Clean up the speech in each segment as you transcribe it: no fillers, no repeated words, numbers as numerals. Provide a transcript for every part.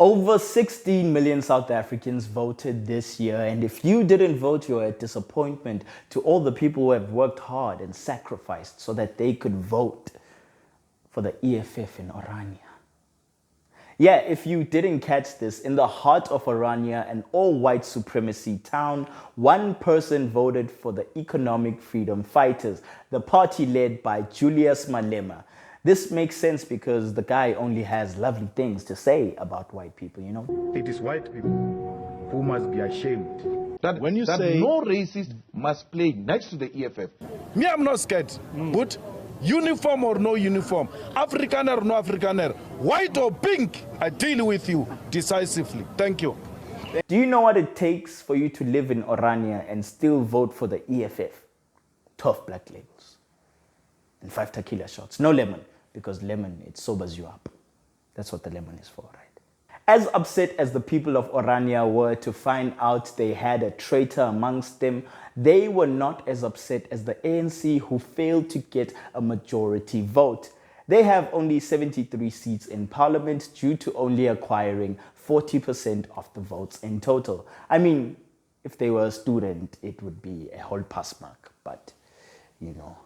Over 16 million South Africans voted this year, and if you didn't vote, you're a disappointment to all the people who have worked hard and sacrificed so that they could vote for the EFF in Orania. Yeah, if you didn't catch this, in the heart of Orania, an all-white supremacy town, one person voted for the Economic Freedom Fighters, the party led by Julius Malema. This makes sense because the guy only has lovely things to say about white people, you know? It is white people who must be ashamed. That when you say no racist must play next to the EFF. Me, I'm not scared. But uniform or no uniform, Afrikaner or no Afrikaner, white or pink, I deal with you decisively. Thank you. Do you know what it takes for you to live in Orania and still vote for the EFF? 12 black labels and 5 tequila shots. No lemon, because lemon, it sobers you up. That's what the lemon is for, right? As upset as the people of Orania were to find out they had a traitor amongst them, they were not as upset as the ANC, who failed to get a majority vote. They have only 73 seats in parliament due to only acquiring 40% of the votes in total. I mean, if they were a student, it would be a whole pass mark, but you know,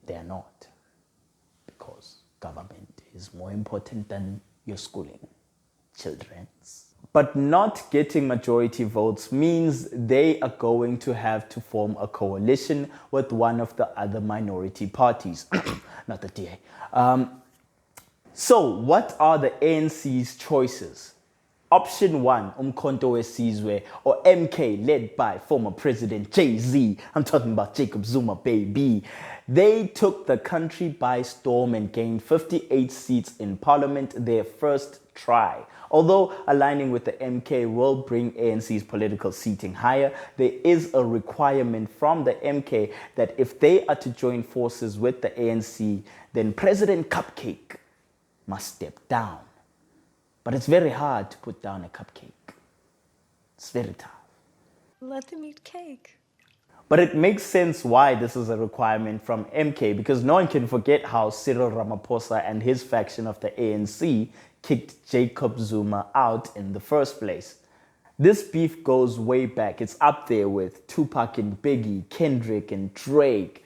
they're not, because government is more important than your schooling, children's. But not getting majority votes means they are going to have to form a coalition with one of the other minority parties, not the DA. So what are the ANC's choices? Option 1, Umkhonto weSizwe, or MK, led by former President Jay-Z. I'm talking about Jacob Zuma, baby. They took the country by storm and gained 58 seats in parliament their first try. Although aligning with the MK will bring ANC's political seating higher, there is a requirement from the MK that if they are to join forces with the ANC, then President Cupcake must step down. But it's very hard to put down a cupcake. It's very tough. Let them eat cake. But it makes sense why this is a requirement from MK, because no one can forget how Cyril Ramaphosa and his faction of the ANC kicked Jacob Zuma out in the first place. This beef goes way back. It's up there with Tupac and Biggie, Kendrick and Drake,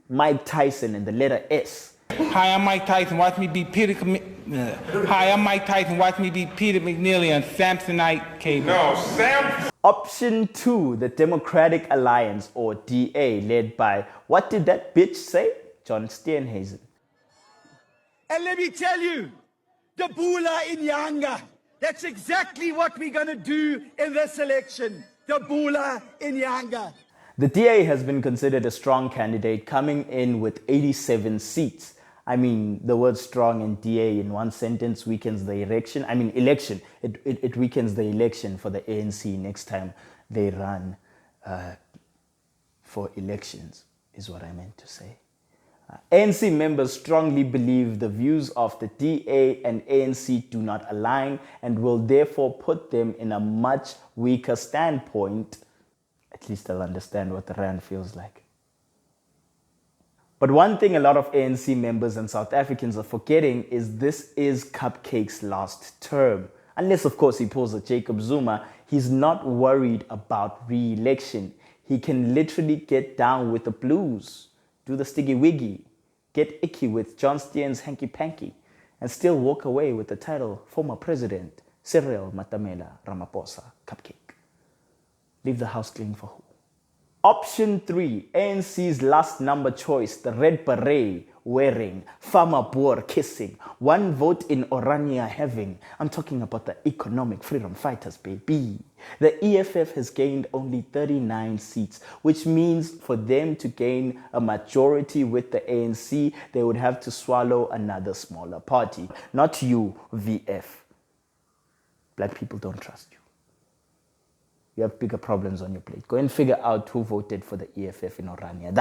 Mike Tyson and the letter S. Hi, I'm Mike Tyson. Watch me beat Peter. Hi, I'm Mike Tyson. Watch me beat Peter McNeely on Samsonite cable. No, Sam. Option 2, the Democratic Alliance, or DA, led by, what did that bitch say? John Steenhuisen. And let me tell you, the Bula in Yanga. That's exactly what we're going to do in this election. The Bula in Yanga. The DA has been considered a strong candidate, coming in with 87 seats. I mean, the word strong and DA in one sentence weakens the election. I mean, election. It weakens the election for the ANC next time they run for elections, is what I meant to say. ANC members strongly believe the views of the DA and ANC do not align and will therefore put them in a much weaker standpoint. At least they'll understand what the RAND feels like. But one thing a lot of ANC members and South Africans are forgetting is this is Cupcake's last term. Unless, of course, he pulls a Jacob Zuma, he's not worried about re-election. He can literally get down with the blues, do the stiggy wiggy, get icky with John Steen's hanky-panky, and still walk away with the title former President Cyril Matamela Ramaphosa Cupcake. Leave the house clean for who? Option 3, ANC's last number choice, the red beret wearing, farmer boer kissing, one vote in Orania having. I'm talking about the Economic Freedom Fighters, baby. The EFF has gained only 39 seats, which means for them to gain a majority with the ANC, they would have to swallow another smaller party. Not you, VF. Black people don't trust you. You have bigger problems on your plate. Go and figure out who voted for the EFF in Orania.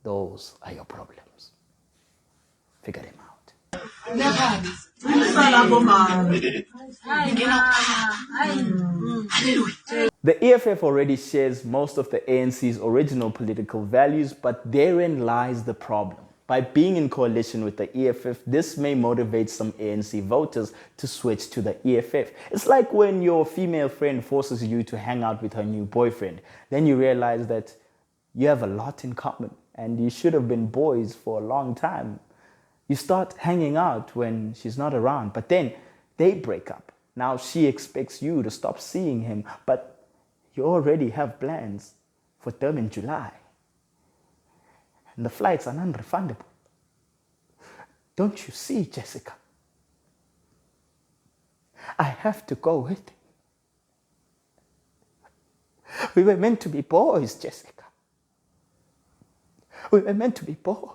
Those are your problems. Figure them out. The EFF already shares most of the ANC's original political values, but therein lies the problem. By being in coalition with the EFF, this may motivate some ANC voters to switch to the EFF. It's like when your female friend forces you to hang out with her new boyfriend. Then you realize that you have a lot in common and you should have been boys for a long time. You start hanging out when she's not around, but then they break up. Now she expects you to stop seeing him, but you already have plans for term in July. And the flights are non-refundable. Don't you see, Jessica? I have to go with him. We were meant to be boys, Jessica. We were meant to be boys.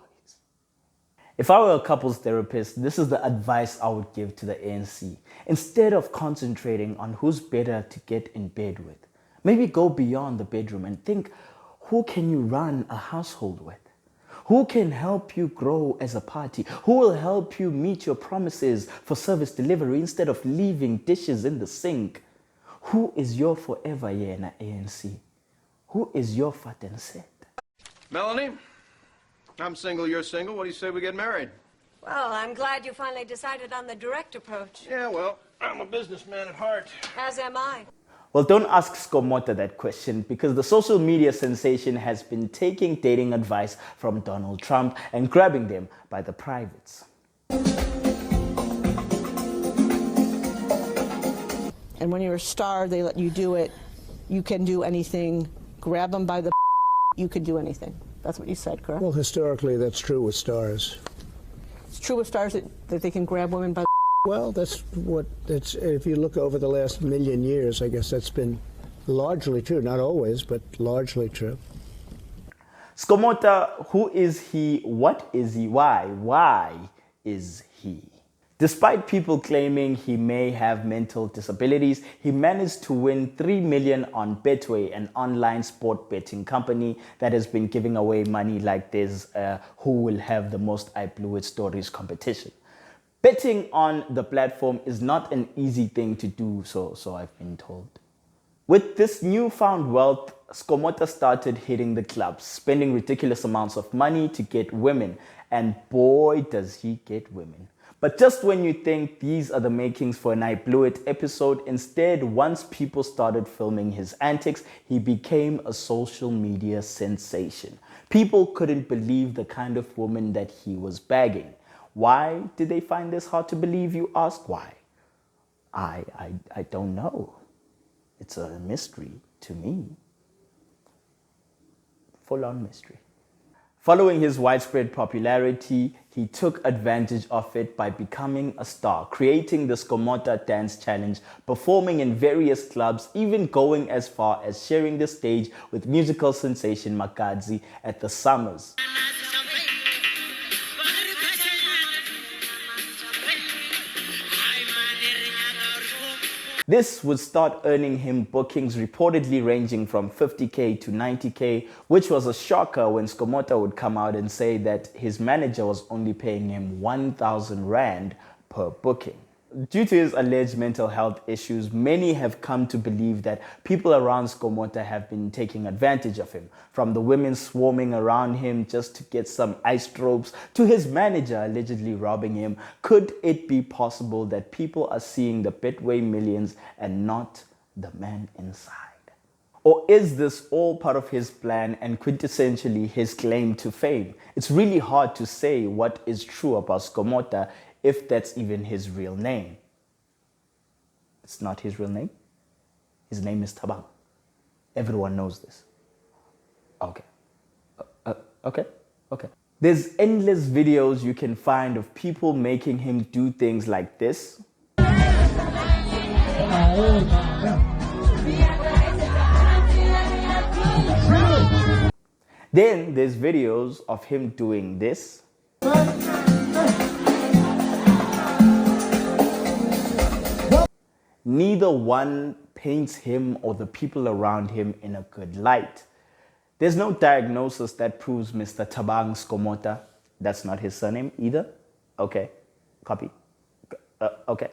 If I were a couples therapist, this is the advice I would give to the ANC. Instead of concentrating on who's better to get in bed with, maybe go beyond the bedroom and think, who can you run a household with? Who can help you grow as a party? Who will help you meet your promises for service delivery instead of leaving dishes in the sink? Who is your forever yena ANC? Who is your fat and set? Melanie, I'm single, you're single. What do you say we get married? Well, I'm glad you finally decided on the direct approach. Yeah, well, I'm a businessman at heart. As am I. Well, don't ask Skomota that question because the social media sensation has been taking dating advice from Donald Trump and grabbing them by the privates. And when you're a star, they let you do it. You can do anything. Grab them by the you can do anything. That's what you said, correct? Well, historically, that's true with stars. It's true with stars that they can grab women by the Well, if you look over the last million years, I guess that's been largely true. Not always, but largely true. Skomota, who is he? What is he? Why? Why is he? Despite people claiming he may have mental disabilities, he managed to win $3 million on Betway, an online sport betting company that has been giving away money like this Who Will Have the Most I Blew It Stories competition. Betting on the platform is not an easy thing to do, so I've been told. With this newfound wealth, Skomota started hitting the clubs, spending ridiculous amounts of money to get women, and boy does he get women. But just when you think these are the makings for an I Blew It episode, instead, once people started filming his antics, he became a social media sensation. People couldn't believe the kind of woman that he was bagging. Why did they find this hard to believe, you ask? Why? I don't know. It's a mystery to me. Full-on mystery. Following his widespread popularity, he took advantage of it by becoming a star, creating the Skomota Dance Challenge, performing in various clubs, even going as far as sharing the stage with musical sensation Makadzi at the Summers. This would start earning him bookings reportedly ranging from 50K to 90K, which was a shocker when Skomota would come out and say that his manager was only paying him 1,000 Rand per booking. Due to his alleged mental health issues, many have come to believe that people around Skomota have been taking advantage of him. From the women swarming around him just to get some ice strobes, to his manager allegedly robbing him. Could it be possible that people are seeing the Betway millions and not the man inside? Or is this all part of his plan and quintessentially his claim to fame? It's really hard to say what is true about Skomota, if that's even his real name. It's not his real name. His name is Thabang. Everyone knows this. Okay. Okay. There's endless videos you can find of people making him do things like this. Then there's videos of him doing this. Neither one paints him or the people around him in a good light. There's no diagnosis that proves Mr. Thabang Skomota. That's not his surname either. Okay, copy. Okay.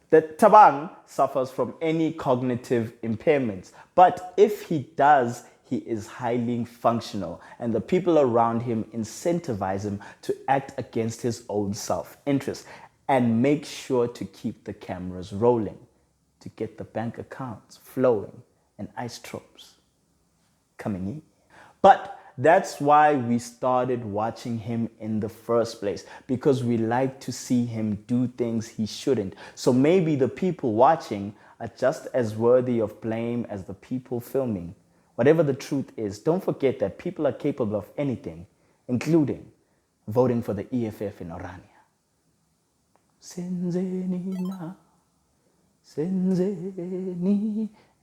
That Thabang suffers from any cognitive impairments. But if he does, he is highly functional, and the people around him incentivize him to act against his own self-interest and make sure to keep the cameras rolling, to get the bank accounts flowing and ice tropes coming in. But that's why we started watching him in the first place, because we like to see him do things he shouldn't. So maybe the people watching are just as worthy of blame as the people filming. Whatever the truth is, don't forget that people are capable of anything, including voting for the EFF in Orania. Senzeni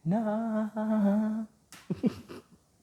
na.